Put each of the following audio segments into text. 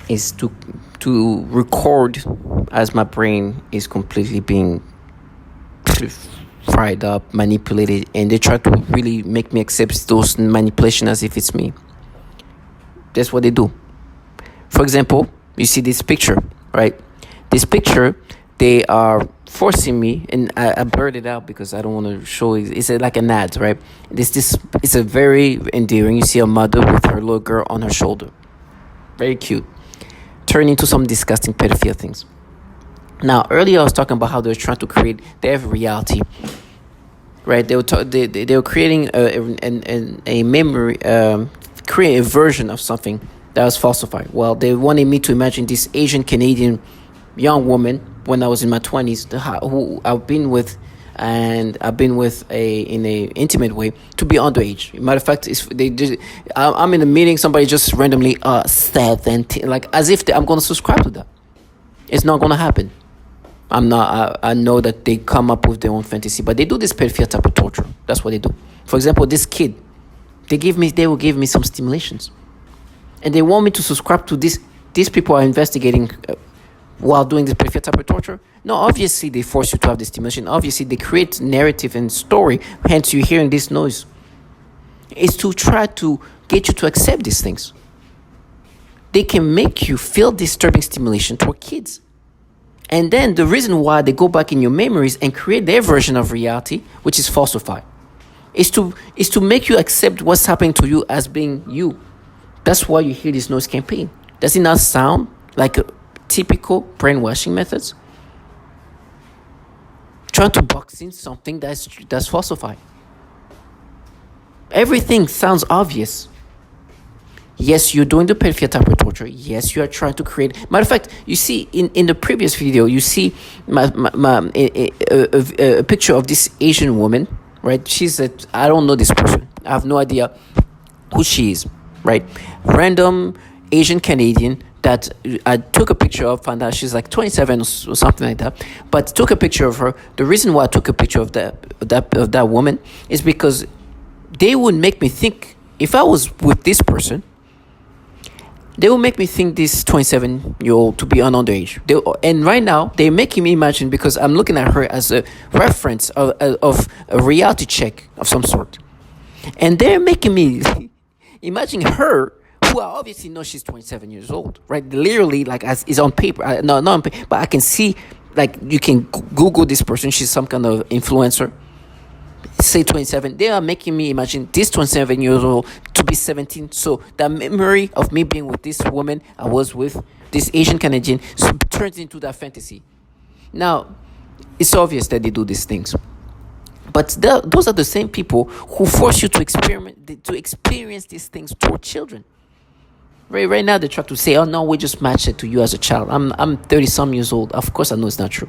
is to record as my brain is completely being fried up, manipulated, and they try to really make me accept those manipulation as if it's me. That's what they do. For example, you see this picture, right? This picture, they are forcing me, and I blurred it out because I don't want to show it. It's like an ad, right? It's a very endearing. You see a mother with her little girl on her shoulder. Very cute. Turn into some disgusting pedophilia things. Now, earlier I was talking about how they're trying to create their reality, right? They were creating a memory, create a version of something that was falsified. Well, they wanted me to imagine this Asian Canadian young woman when I was in my 20s, who I've been with in a intimate way, to be underage. Matter of fact, I'm in a meeting, somebody just randomly 17, like as if I'm going to subscribe to that. It's not going to happen. I'm not. I know that they come up with their own fantasy, but they do this pedophilia type of torture. That's what they do. For example, this kid, they will give me some stimulations, and they want me to subscribe to this. These people are investigating while doing this pedophilia type of torture. No, obviously they force you to have this stimulation. Obviously they create narrative and story. Hence, you're hearing this noise. It's to try to get you to accept these things. They can make you feel disturbing stimulation toward kids. And then the reason why they go back in your memories and create their version of reality, which is falsified, is to make you accept what's happening to you as being you. That's why you hear this noise campaign. Does it not sound like a typical brainwashing methods? Trying to box in something that's falsified. Everything sounds obvious. Yes, you're doing the pedophilia type of torture. Yes, you are trying to create. Matter of fact, you see in the previous video, you see a picture of this Asian woman, right? I don't know this person. I have no idea who she is, right? Random Asian Canadian that I took a picture of, found out she's like 27 or something like that. But took a picture of her. The reason why I took a picture of that woman is because they would make me think, if I was with this person, they will make me think this 27-year-old to be an underage. And right now, they're making me imagine, because I'm looking at her as a reference of a reality check of some sort. And they're making me imagine her, who I obviously know she's 27 years old, right? Literally, like, as is on paper. No, not on paper, but I can see, like, you can Google this person. She's some kind of influencer. Say 27. They are making me imagine this 27 years old to be 17. So that memory of me being with this woman I was with, this Asian Canadian, turns into that fantasy. Now, it's obvious that they do these things, but those are the same people who force you to experience these things toward children. Right now, they try to say, "Oh no, we just match it to you as a child." I'm 30-some years old. Of course, I know it's not true.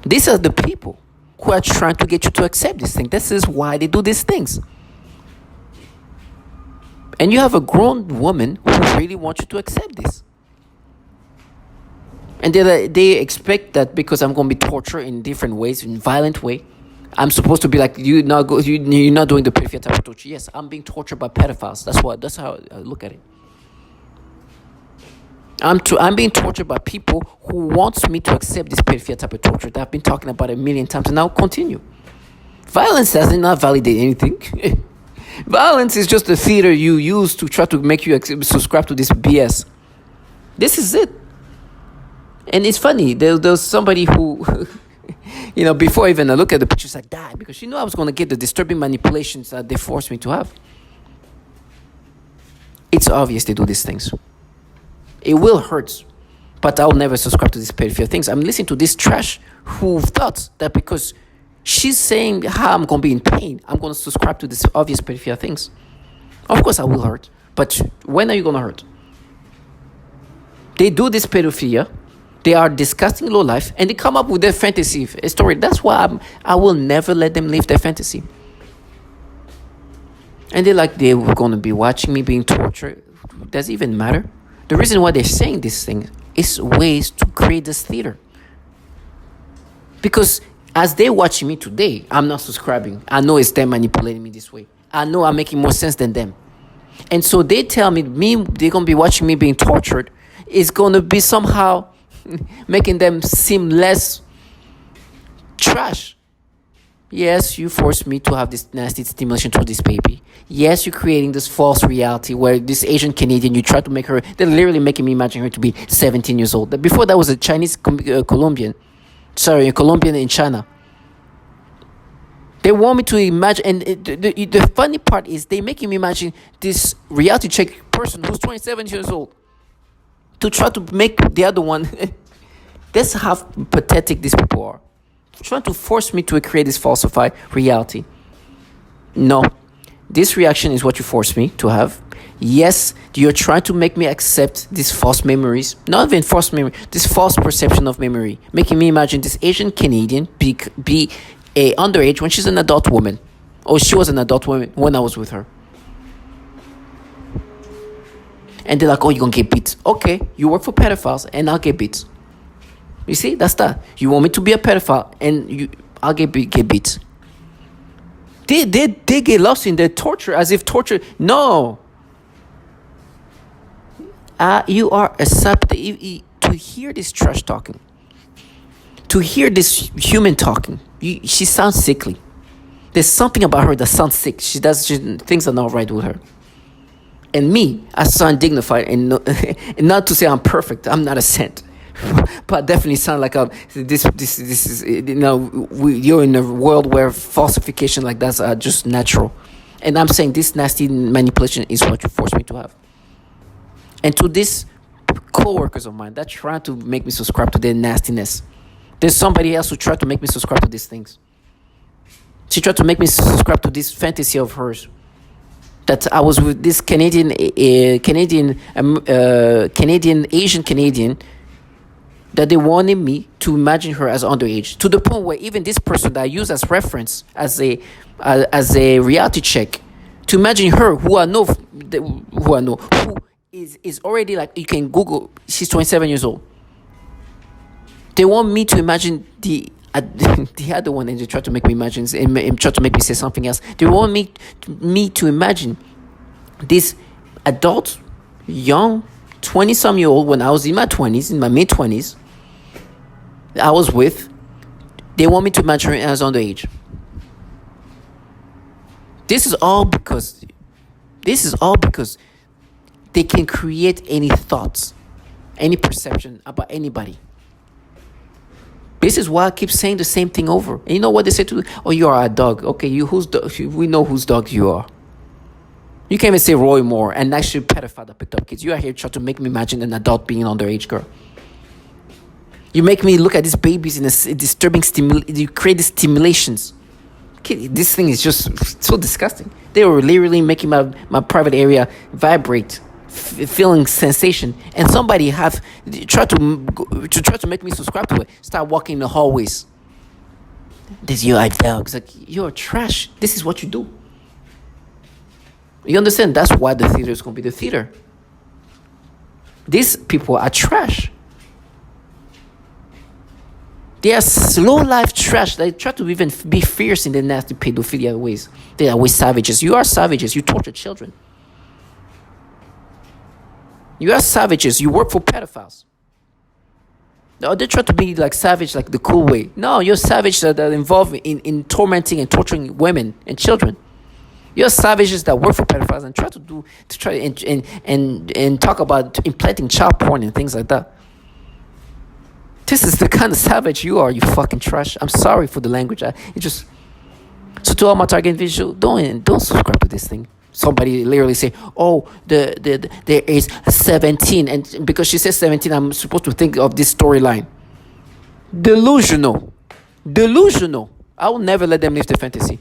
These are the people who are trying to get you to accept this thing. This is why they do these things. And you have a grown woman who really wants you to accept this. And they expect that because I'm going to be tortured in different ways, in violent way, I'm supposed to be like, you're not doing the pedophilia type of torture. Yes, I'm being tortured by pedophiles. That's how I look at it. I'm being tortured by people who wants me to accept this pedophilia type of torture that I've been talking about a million times, and I'll continue. Violence does not validate anything. Violence is just a theater you use to try to make you subscribe to this BS. This is it. And it's funny, there's somebody who, before even I look at the pictures, I died because I was going to get the disturbing manipulations that they forced me to have. It's obvious they do these things. It will hurt, but I'll never subscribe to these pedophilia things. I'm listening to this trash who thought that because she's saying how I'm going to be in pain, I'm going to subscribe to these obvious pedophilia things. Of course I will hurt, but when are you going to hurt? They do this pedophilia. They are disgusting low life, and they come up with their fantasy story. That's why I will never let them live their fantasy. And they were going to be watching me being tortured. Does it even matter? The reason why they're saying this thing is ways to create this theater. Because as they're watching me today, I'm not subscribing. I know it's them manipulating me this way. I know I'm making more sense than them. And so they tell me they're gonna be watching me being tortured is gonna be somehow making them seem less trash. Yes, you forced me to have this nasty stimulation toward this baby. Yes, you're creating this false reality where this Asian Canadian, you try to make her, they're literally making me imagine her to be 17 years old. Before that was a Chinese Colombian. Sorry, a Colombian in China. They want me to imagine, and the funny part is they making me imagine this reality check person who's 27 years old to try to make the other one. That's how pathetic these people are. Trying to force me to create this falsified reality. No, this reaction is what you force me to have. Yes, you're trying to make me accept these false memories, not even false memory, this false perception of memory, making me imagine this Asian Canadian be a underage when she's an adult woman, or she was an adult woman when I was with her. And they're like, oh, you're gonna get beat. Okay, you work for pedophiles and I'll get beat. You see, that's that. You want me to be a pedophile and I'll get beat. They get lost in their torture as if torture. No. You are a sub. To hear this trash talking, to hear this human talking, she sounds sickly. There's something about her that sounds sick. Things are not right with her. And me, I sound dignified, and not to say I'm perfect. I'm not a saint, but I definitely sound like this is, you're in a world where falsification like that are just natural. And I'm saying this nasty manipulation is what you force me to have. And to these co-workers of mine that try to make me subscribe to their nastiness, there's somebody else who tried to make me subscribe to these things. She tried to make me subscribe to this fantasy of hers, that I was with this Canadian Asian Canadian, that they wanted me to imagine her as underage, to the point where even this person that I use as reference, as a reality check, to imagine her, who is already, like, you can Google, she's 27 years old. They want me to imagine the other one, and they try to make me imagine, and try to make me say something else. They want me to imagine this adult, young, 20-some-year-old, when I was in my 20s, in my mid-20s, I was with. They want me to imagine her as underage. This is all because they can create any thoughts, any perception about anybody. This is why I keep saying the same thing over. And you know what they say to me? Oh, you are a dog. Okay, we know whose dog you are. You can't even say Roy Moore, and actually pedophile that picked up kids. You are here trying to make me imagine an adult being an underage girl. You make me look at these babies in a disturbing you create these stimulations. Okay, this thing is just so disgusting. They were literally making my private area vibrate, feeling sensation, and somebody tried to make me subscribe to it. Start walking in the hallways. This you are dogs. Like, you're trash. This is what you do. You understand? That's why the theater is going to be the theater. These people are trash. They are slow life trash. They try to even be fierce in their nasty pedophilia ways. They are always savages. You are savages. You torture children. You are savages. You work for pedophiles. No, they try to be like savage, like the cool way. No, you're savage that are involved in tormenting and torturing women and children. You're savages that work for pedophiles and try and talk about implanting child porn and things like that. This is the kind of savage you are, you fucking trash. I'm sorry for the language. So to all my target visual, don't subscribe to this thing. Somebody literally say, oh, there is 17, and because she says 17, I'm supposed to think of this storyline. Delusional. I will never let them live the fantasy.